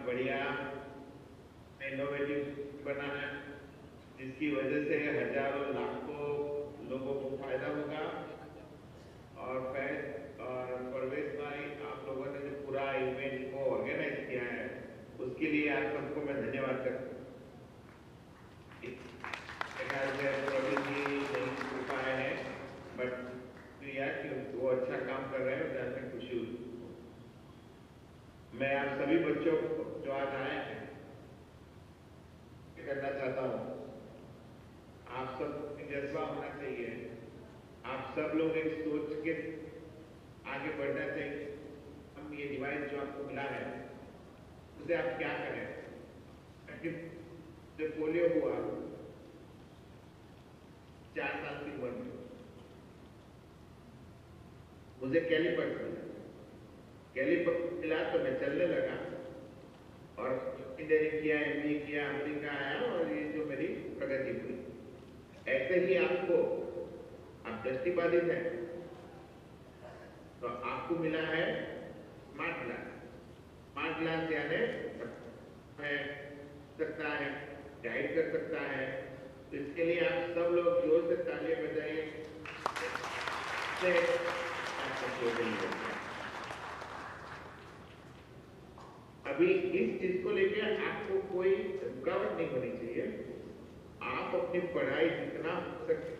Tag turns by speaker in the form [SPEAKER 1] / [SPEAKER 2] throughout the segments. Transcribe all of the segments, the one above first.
[SPEAKER 1] बढ़िया इनोवेटिव बना है, जिसकी वजह से हजारों लाखों लोगों को फायदा होगा। और फैज और परवेश भाई, आप लोगों ने जो पूरा इवेंट को ऑर्गेनाइज किया है उसके लिए आप सबको मैं धन्यवाद करता हूँ। उपाय है बट वो अच्छा काम कर रहे हैं, जानकर खुशी हुई। मैं आप सभी बच्चों को जो आज आए हैं करना चाहता हूँ, आप सब जज्बा होना चाहिए, आप सब लोग एक सोच के आगे बढ़ना चाहिए। हम ये डिवाइस जो आपको मिला है उसे आप क्या करें। जब पोलियो हुआ 4 साल की उम्र में, मुझे कैलिपर मिला तो मैं चलने लगा और इंजीनियरिंग किया, MBA किया, अमेरिका आया और ये जो मेरी प्रगति हुई। ऐसे ही आपको, आप दृष्टिबाधित हैं तो आपको मिला है स्मार्ट ग्लास यानी है सकता है, गाइड कर सकता है। तो इसके लिए आप सब लोग जोर से तालियां बजाइए। अभी इस चीज को लेकर आपको कोई रुकावट नहीं होनी चाहिए। आप अपनी पढ़ाई जितना हो सके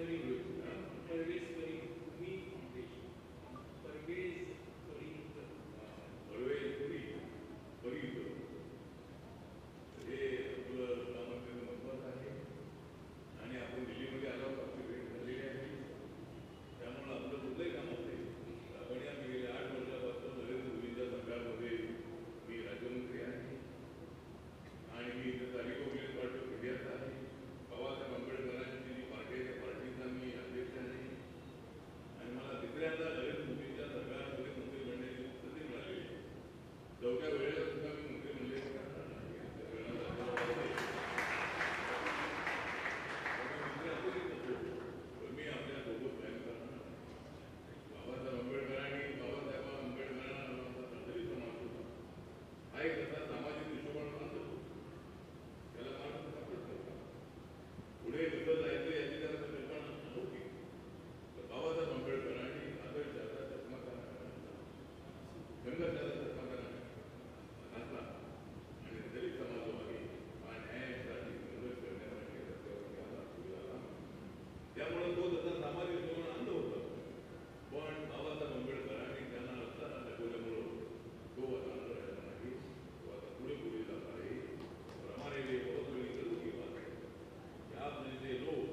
[SPEAKER 2] परमेश्वरी मी फाउंडेशन परमेश्वरी हे आपलं कामाचं महत्वाचं आहे आणि आपण दिल्लीमध्ये आलो आपली भेट झालेली आहे त्यामुळे आपलं कुठलंही काम होते आपण या गेल्या 8 वर्षापासून नरेंद्र मोदींच्या सरकारमध्ये मी राज्यमंत्री आहे आणि मी रिपब्लिकन पार्टी ऑफ इंडियाचा आहे बाबासाहेब आंबेडकरांची पार्टीचा मी अध्यक्ष आहे आणि मला तिसऱ्यांदा नरेंद्र मोदींच्या सरकारमध्ये मंत्री बनण्याची संधी मिळालेली आहे चौथ्या वेळेला सुद्धा मी मंत्री बनले मी आपल्या सोबत कायम करणार बाबासाहेब आंबेडकरांनी बाबासाहेब आंबेडकरांना तरी समाज होता हा एक असा सामाजिक दृष्टिकोन मानतो त्याला माणूस सापडत नव्हता पुढे कसं जायचं याची त्याला कल्पना नव्हती तर बाबासाहेब आंबेडकरांनी आदर्शाचा चष्मा संघर्षाचा चष्मा घातला आणि दलित समाजामध्ये न्यायासाठी संघर्ष करण्यासाठी रस्त्यावरती आला त्यामुळे तो त्याचा सामाजिक जीवन अंध होता पण बाबासाहेब आंबेडकरांनी त्यांना रस्ता दाखवल्यामुळं तो आता राहिला नाही तो आता पुढे जात आहे हमारे लिए बहुत बड़ी जरूर की बात है कि आप जैसे लोग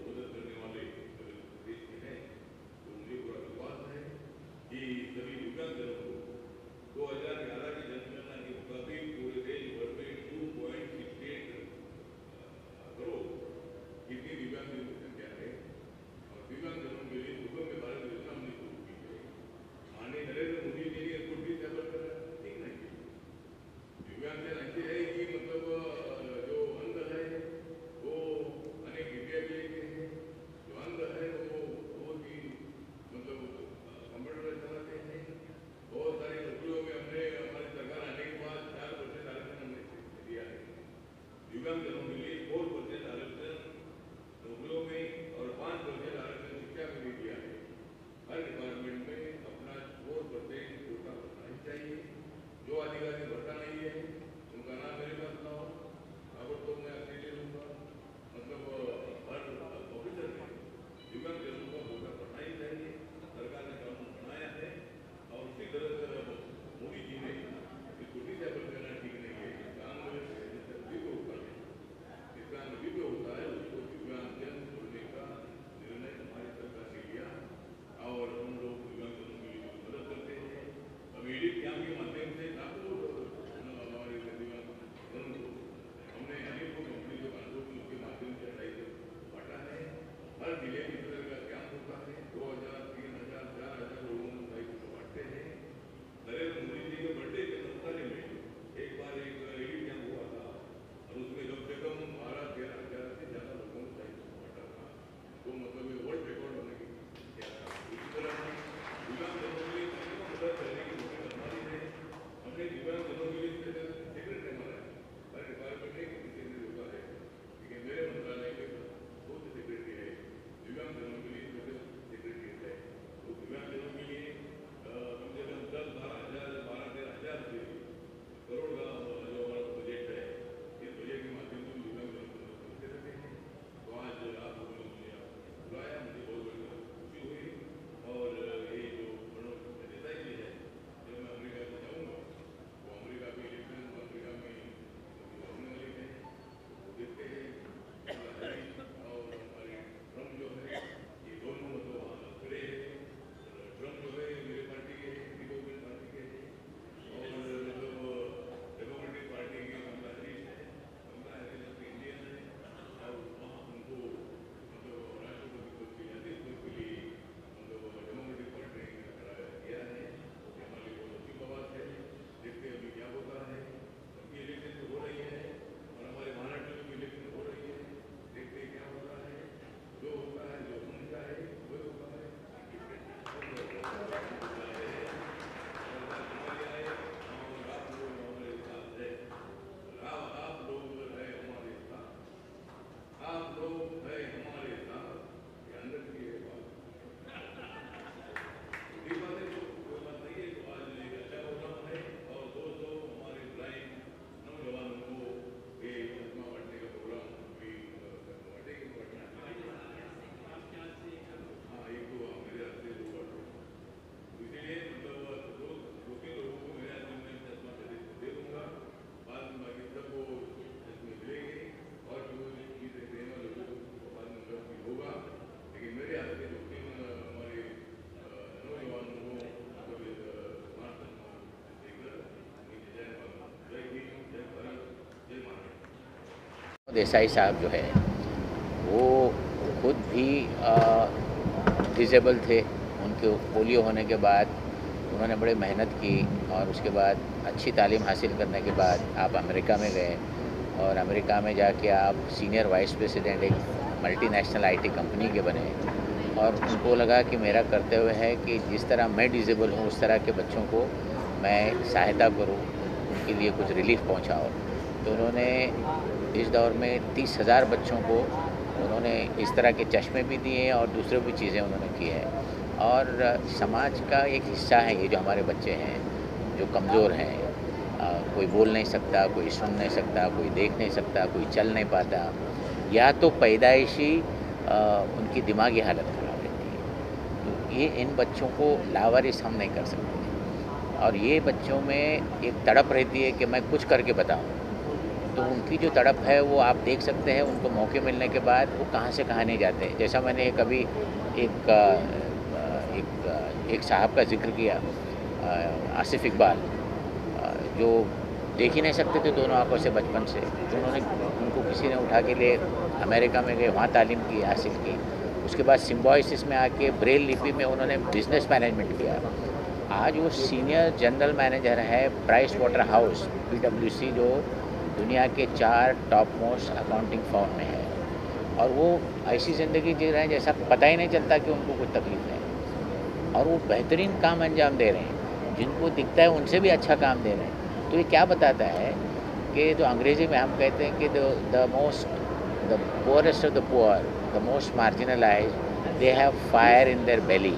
[SPEAKER 3] देसाई साहब जो है वो खुद भी डिसेबल थे। उनके पोलियो होने के बाद उन्होंने बड़ी मेहनत की और उसके बाद अच्छी तालीम हासिल करने के बाद आप अमेरिका में गए और अमेरिका में जाके आप सीनियर वाइस प्रेसिडेंट एक मल्टीनेशनल आईटी कंपनी के बने और उनको लगा कि मेरा कर्तव्य है कि जिस तरह मैं डिसेबल हूँ उस तरह के बच्चों को मैं सहायता करूँ, उनके लिए कुछ रिलीफ पहुँचाओ। तो उन्होंने इस दौर में 30,000 बच्चों को उन्होंने इस तरह के चश्मे भी दिए और दूसरे भी चीज़ें उन्होंने की है। और समाज का एक हिस्सा है ये जो हमारे बच्चे हैं जो कमज़ोर हैं, कोई बोल नहीं सकता, कोई सुन नहीं सकता, कोई देख नहीं सकता, कोई चल नहीं पाता, या तो पैदाइशी उनकी दिमागी हालत ख़राब रहती है। तो ये इन बच्चों को लावारिस हम नहीं कर सकते और ये बच्चों में एक तड़प रहती है कि मैं कुछ करके बताऊं। तो उनकी जो तड़प है वो आप देख सकते हैं, उनको मौके मिलने के बाद वो कहाँ से कहाँ नहीं जाते। जैसा मैंने कभी एक साहब का जिक्र किया, आसिफ इकबाल, जो देख ही नहीं सकते थे दोनों आंखों से बचपन से, तो उनको किसी ने उठा के लिए अमेरिका में गए, वहाँ तालीम की हासिल की। उसके बाद सिम्बोसिस में आके ब्रेल लिपि में उन्होंने बिजनेस मैनेजमेंट किया। आज वो सीनियर जनरल मैनेजर है प्राइस वाटर हाउस PwC, जो दुनिया के 4 टॉप मोस्ट अकाउंटिंग फर्म में है। और वो ऐसी ज़िंदगी जी रहे हैं जैसा पता ही नहीं चलता कि उनको कुछ तकलीफ है और वो बेहतरीन काम अंजाम दे रहे हैं, जिनको दिखता है उनसे भी अच्छा काम दे रहे हैं। तो ये क्या बताता है कि जो अंग्रेज़ी में हम कहते हैं कि the poorest of the poor, the most marginalised, they have fire in their belly.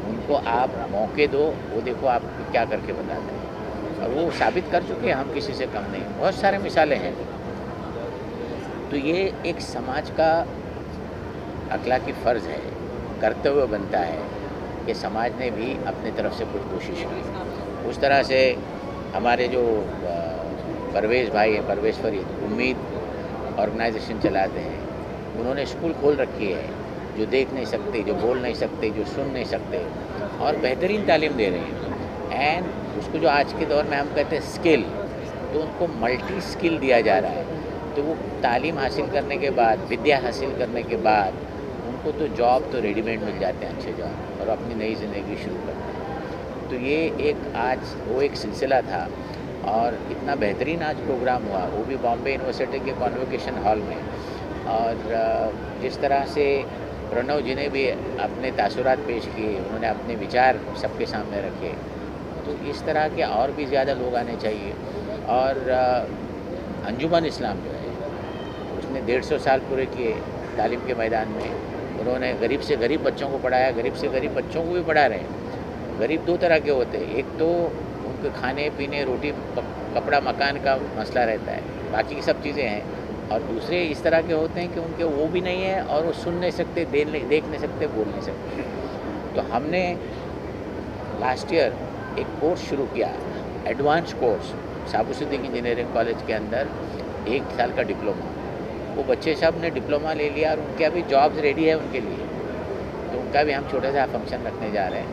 [SPEAKER 3] उनको आप मौके दो, वो देखो आप क्या करके बताते हैं और वो साबित कर चुके हैं हम किसी से कम नहीं। बहुत सारे मिसालें हैं। तो ये एक समाज का अखलाकी फ़र्ज़ है, कर्तव्य बनता है कि समाज ने भी अपनी तरफ से कुछ कोशिश की। उस तरह से हमारे जो परवेज़ भाई हैं, परवेज़ फरीद, उम्मीद ऑर्गेनाइजेशन चलाते हैं, उन्होंने स्कूल खोल रखी है। जो देख नहीं सकते, जो बोल नहीं सकते, जो सुन नहीं सकते, और बेहतरीन तालीम दे रहे हैं। एंड उसको जो आज के दौर में हम कहते हैं स्किल, तो उनको मल्टी स्किल दिया जा रहा है। तो वो तालीम हासिल करने के बाद, विद्या हासिल करने के बाद उनको तो जॉब तो रेडीमेड मिल जाते हैं, अच्छे जॉब, और अपनी नई ज़िंदगी शुरू करते हैं। तो ये एक आज वो एक सिलसिला था और इतना बेहतरीन आज प्रोग्राम हुआ, वो भी बॉम्बे यूनिवर्सिटी के कॉन्वोकेशन हॉल में। और जिस तरह से प्रणव जी ने भी अपने तासुरात पेश किए, उन्होंने अपने विचार सबके सामने रखे, तो इस तरह के और भी ज़्यादा लोग आने चाहिए। और अंजुमन इस्लाम जो है उसने 150 साल पूरे किए तालीम के मैदान में। उन्होंने गरीब से गरीब बच्चों को पढ़ाया, गरीब से गरीब बच्चों को भी पढ़ा रहे हैं। गरीब 2 तरह के होते हैं, एक तो उनके खाने पीने, रोटी कपड़ा मकान का मसला रहता है, बाकी की सब चीज़ें हैं। और दूसरे इस तरह के होते हैं कि उनके वो भी नहीं है और वो सुन नहीं सकते, देख नहीं सकते, बोल नहीं सकते। तो हमने लास्ट ईयर एक कोर्स शुरू किया, एडवांस कोर्स, साबू सिद्दीकी इंजीनियरिंग कॉलेज के अंदर 1 साल का डिप्लोमा। वो बच्चे सब ने डिप्लोमा ले लिया और उनके अभी जॉब्स रेडी है उनके लिए, तो उनका भी हम छोटा सा फंक्शन रखने जा रहे हैं।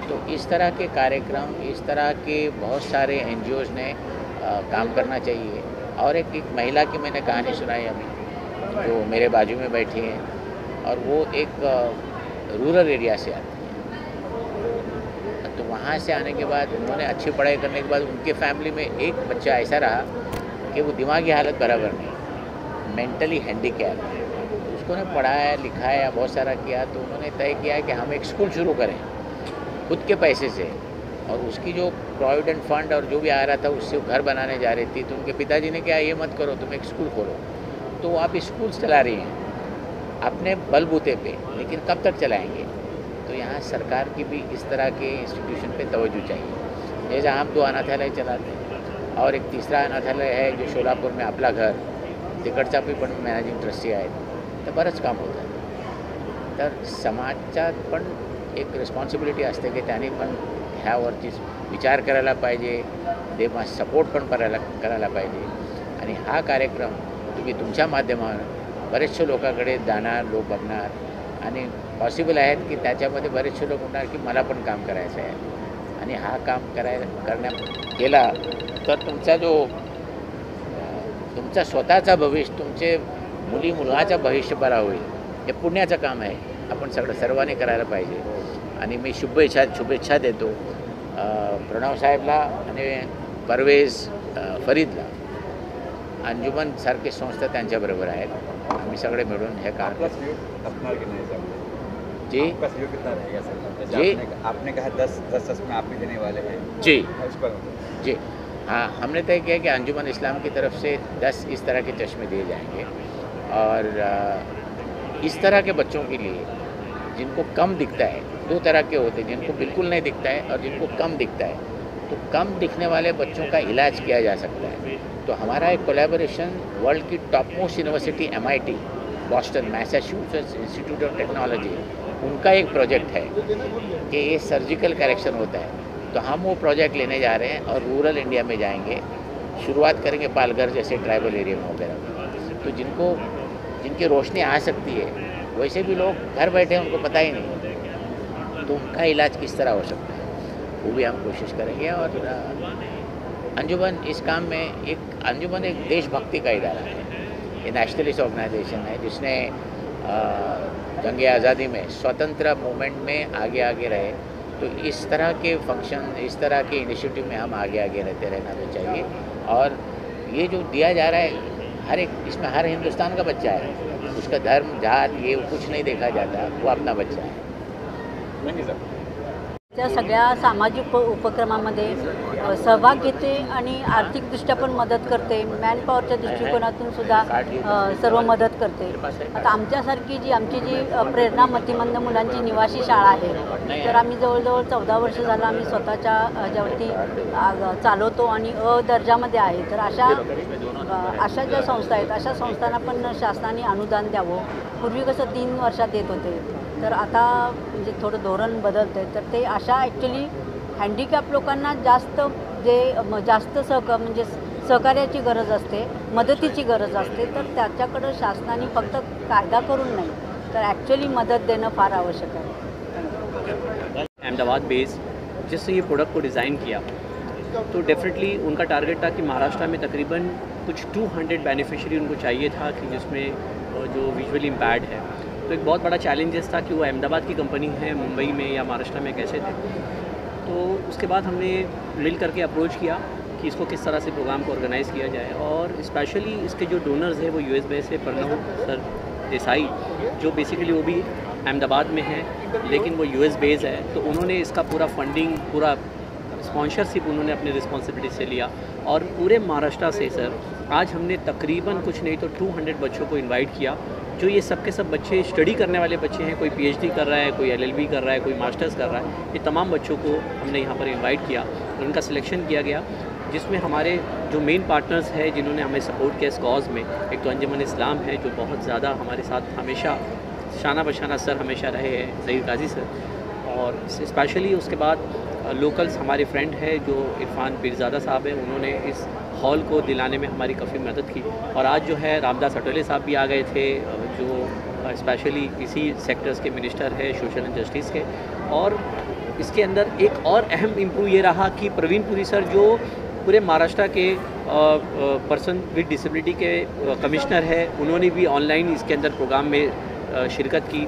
[SPEAKER 3] तो इस तरह के कार्यक्रम, इस तरह के बहुत सारे NGOs ने काम करना चाहिए। और एक महिला की मैंने कहानी सुनाई अभी, जो मेरे बाजू में बैठी हैं, और वो एक रूरल एरिया से आती है। तो वहाँ से आने के बाद उन्होंने अच्छी पढ़ाई करने के बाद उनके फैमिली में एक बच्चा ऐसा रहा कि वो दिमागी हालत बराबर नहीं, मेंटली हैंडीकैप। तो उसको ने पढ़ाया, लिखाया, बहुत सारा किया। तो उन्होंने तय किया कि हम एक स्कूल शुरू करें खुद के पैसे से, और उसकी जो प्रोविडेंट फंड और जो भी आ रहा था उससे वो घर बनाने जा रही थी। तो उनके पिताजी ने कहा ये मत करो, तुम एक स्कूल खोलो। तो वो आप स्कूल चला रही हैं अपने बलबूते पे, लेकिन कब तक चलाएंगे? तो यहाँ सरकार की भी इस तरह के इंस्टीट्यूशन पे तवज्जो चाहिए। जैसे हम 2 अनाथालय चलाते हैं और एक तीसरा अनाथालय है जो शोलापुर में आपला घर, तिकडचा पण मॅनेजिंग ट्रस्टी आहेत। तर बरंच काम होतं। तर समाजात पण एक रिस्पॉन्सिबिलिटी असते की त्याने पण ह्यावरती विचार करायला पाहिजे, ते सपोर्ट पण करायला पाहिजे। आणि हा कार्यक्रम तुम्ही तुमच्या माध्यमातून बरेचशे लोकांकडे जाणार, लोक बघणार, आणि पॉसिबल आहेत की त्याच्यामध्ये बरेचसे लोक म्हणणार की मला पण काम करायचं आहे, आणि हा काम केला तर तुमचा जो तुमचा स्वतःचा भविष्य, तुमचे मुली मुलाचं भविष्य बरा होईल, हे पुण्याचं काम आहे. आपण सर्वांनी करायला पाहिजे. आणि मी शुभेच्छा देतो प्रणव साहेबला आणि परवेज फरीदला. अंजुमन सारखी संस्था त्यांच्याबरोबर आहेत. आम्ही सगळे मिळून हे काम जी जी
[SPEAKER 4] आपने कहा 10 चश्मे आप भी देने वाले हैं
[SPEAKER 3] जी जी हाँ, हमने तय किया कि अंजुमन इस्लाम की तरफ से 10 इस तरह के चश्मे दिए जाएंगे. और इस तरह के बच्चों के लिए जिनको कम दिखता है, 2 तरह के होते हैं, जिनको बिल्कुल नहीं दिखता है और जिनको कम दिखता है. तो कम दिखने वाले बच्चों का इलाज किया जा सकता है. तो हमारा एक कोलैबोरेशन वर्ल्ड की top most university MIT, Boston, Massachusetts institute of technology, उनका एक प्रोजेक्ट है कि ये सर्जिकल करेक्शन होता है. तो हम वो प्रोजेक्ट लेने जा रहे हैं और रूरल इंडिया में जाएंगे. शुरुआत करेंगे पालघर जैसे ट्राइबल एरिया में वगैरह में. तो जिनकी रोशनी आ सकती है, वैसे भी लोग घर बैठे उनको पता ही नहीं, तो उनका इलाज किस तरह हो सकता है वो भी हम कोशिश करेंगे. और अंजुमन इस काम में अंजुमन एक देशभक्ति का इदारा है. ये नेशनलिस्ट ऑर्गेनाइजेशन है जिसने जंग आज़ादी में स्वतंत्र मूवमेंट में आगे रहे. तो इस तरह के फंक्शन, इस तरह के इनिशिएटिव में हम आगे रहना तो चाहिए. और ये जो दिया जा रहा है इसमें हर हिंदुस्तान का बच्चा है. उसका धर्म, जात, ये कुछ नहीं देखा जाता, वो अपना बच्चा है.
[SPEAKER 4] Thank you sir.
[SPEAKER 5] त्या सगळ्या सामाजिक उपक्रमामध्ये सहभाग घेते आणि आर्थिकदृष्ट्या पण मदत करते. मॅनपॉवरच्या दृष्टिकोनातून सुद्धा सर्व मदत करते. आता आमची जी प्रेरणा मतिमंद मुलांची निवासी शाळा आहे, तर आम्ही जवळजवळ 14 वर्ष झालं आम्ही स्वतःच्या ह्याच्यावरती चालवतो आणि दर्जामध्ये आहे. तर अशा ज्या संस्था आहेत, अशा संस्थांना पण शासनाने अनुदान द्यावं. पूर्वी कसं 3 वर्षात देत होते, तर आता म्हणजे थोडं धोरण बदलतं आहे. तर ते अशा ॲक्च्युली हँडिकॅप लोकांना जास्त म्हणजे सहकार्याची गरज असते, मदतीची गरज असते. तर त्याच्याकडं शासनाने फक्त कायदा करून नाही, तर ॲक्च्युली मदत देणं फार आवश्यक आहे.
[SPEAKER 6] अहमदाबाद बेस जिससे ये प्रोडक्ट को डिज़ाइन किया, तो डेफिनेटली उनका टारगेट था कि महाराष्ट्र में तकरीबन कुछ 200 बेनिफिशियरी उनको चाहिए था कि जिसमें जो विजुअली इम्पैर्ड है. तो एक बहुत बड़ा चैलेंजेस था कि वो अहमदाबाद की कंपनी है, मुंबई में या महाराष्ट्र में कैसे थे. तो उसके बाद हमने मिल करके अप्रोच किया कि इसको किस तरह से प्रोग्राम को ऑर्गेनाइज़ किया जाए. और स्पेशली इसके जो डोनर्स हैं वो US बेस से प्रणव सर देसाई, जो बेसिकली वो भी अहमदाबाद में हैं लेकिन वो US बेस है. तो उन्होंने इसका पूरा फंडिंग, पूरा स्पॉन्सरशिप उन्होंने अपनी रिस्पॉन्सिबिलिटी से लिया. और पूरे महाराष्ट्र से सर आज हमने तकरीबन कुछ नहीं तो 200 बच्चों को इनवाइट किया, जो ये सब के सब बच्चे स्टडी करने वाले बच्चे हैं. कोई PhD कर रहा है, कोई LLB कर रहा है, कोई मास्टर्स कर रहा है. ये तमाम बच्चों को हमने यहाँ पर इनवाइट किया और उनका सिलेक्शन किया गया, जिसमें हमारे जो मेन पार्टनर्स हैं जिन्होंने हमें सपोर्ट किया इस कॉज में, एक तो अंजुमन इस्लाम है जो बहुत ज़्यादा हमारे साथ हमेशा शाना बशाना सर हमेशा रहे हैं, ज़हीर गाजी सर. और स्पेशली उसके बाद लोकल्स हमारे फ्रेंड है जो इरफान पीरज़ादा साहब हैं, उन्होंने इस हॉल को दिलाने में हमारी काफ़ी मदद की. और आज जो है रामदास अटोले साहब भी आ गए थे, जो स्पेशली इसी सेक्टर्स के मिनिस्टर है सोशल एंड जस्टिस के. और इसके अंदर एक और अहम इम्प्रूव ये रहा कि प्रवीण पुरी सर जो पूरे महाराष्ट्र के पर्सन विद डिसेबिलिटी के कमिश्नर है, उन्होंने भी ऑनलाइन इसके अंदर प्रोग्राम में शिरकत की.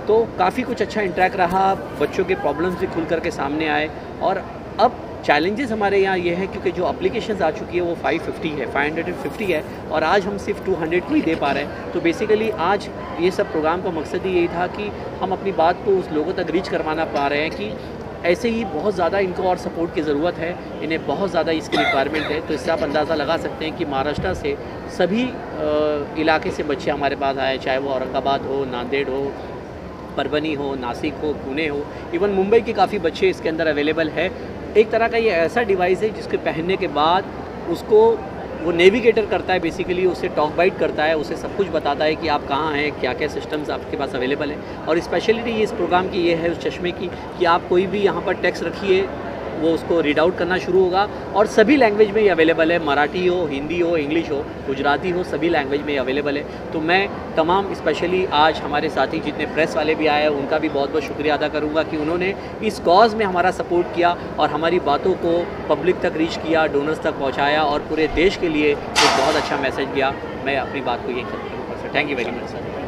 [SPEAKER 6] तो काफ़ी कुछ अच्छा इंटरेक्ट रहा, बच्चों के प्रॉब्लम्स भी खुल करके सामने आए. और अब चैलेंजेस हमारे यहाँ ये है क्योंकि जो एप्लीकेशंस आ चुकी है वो 550 है और आज हम सिर्फ 200 को ही दे पा रहे हैं. तो बेसिकली आज ये सब प्रोग्राम का मकसद ही यही था कि हम अपनी बात को उस लोगों तक रीच करवाना पा रहे हैं कि ऐसे ही बहुत ज़्यादा इनको और सपोर्ट की ज़रूरत है, इन्हें बहुत ज़्यादा इसकी रिक्वायरमेंट है. तो इससे आप अंदाज़ा लगा सकते हैं कि महाराष्ट्र से सभी इलाके से बच्चे हमारे पास आए, चाहे वो औरंगाबाद हो, नांदेड़ हो, परभनी हो, नासिक हो, पुणे हो, इवन मुंबई के काफ़ी बच्चे इसके अंदर अवेलेबल है. एक तरह का ये ऐसा डिवाइस है जिसके पहनने के बाद उसको वो नेविगेटर करता है, बेसिकली उसे टॉक बाइट करता है, उसे सब कुछ बताता है कि आप कहाँ हैं, क्या क्या सिस्टम्स आपके पास अवेलेबल है. और स्पेशलिटी ये इस प्रोग्राम की ये है उस चश्मे की कि आप कोई भी यहाँ पर टेक्स्ट रखिए, वो उसको रीड आउट करना शुरू होगा और सभी लैंग्वेज में ये अवेलेबल है, मराठी हो, हिंदी हो, इंग्लिश हो, गुजराती हो, सभी लैंग्वेज में ये अवेलेबल है। तो मैं तमाम स्पेशली आज हमारे साथी जितने प्रेस वाले भी आए हैं उनका भी बहुत बहुत शुक्रिया अदा करूँगा कि उन्होंने इस कॉज में हमारा सपोर्ट किया और हमारी बातों को पब्लिक तक रीच किया, डोनर्स तक पहुँचाया और पूरे देश के लिए एक बहुत अच्छा मैसेज दिया। मैं अपनी बात को यही खत्म करूँगा sir. Thank you very much sir.